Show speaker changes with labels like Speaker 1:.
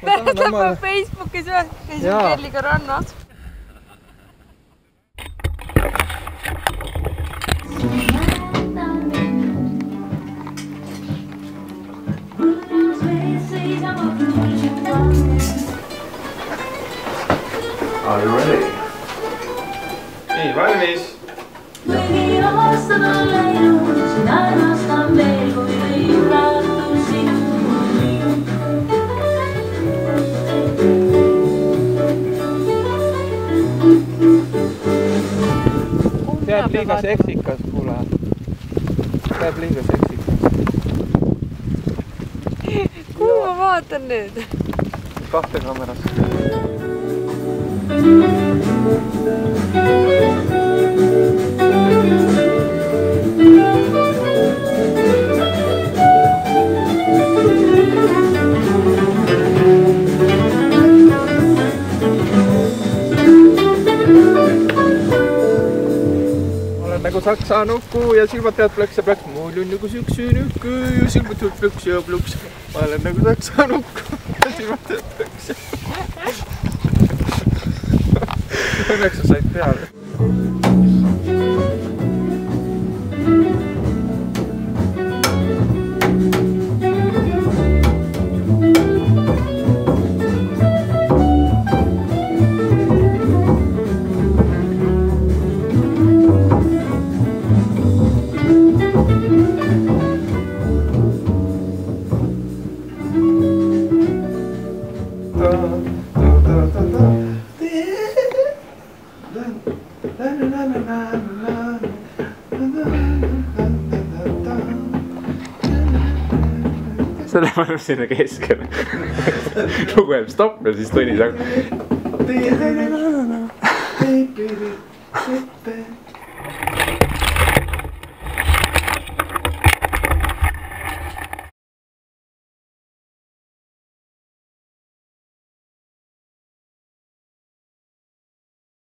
Speaker 1: Tähendab Facebookis või? Käisin Kerliga rannas.
Speaker 2: Are you ready? Nii, valmis! Peab liiga seksikas, kuule. Peab liiga seksikas.
Speaker 1: Kuhu ma vaatan nüüd?
Speaker 2: Kahte kaamerasse. Nagu saksa nuku ja silmad tead plõks ja plõks. Mul on nagu süksü nükku ja silmad tead plõks ja plõks. Ma olen nagu saksa nuku ja silmad tead plõks ja... Õnneks sa said peale. Selle paneb sinna keskele. Lugu jääb stopp ja siis Tõnis hakkab.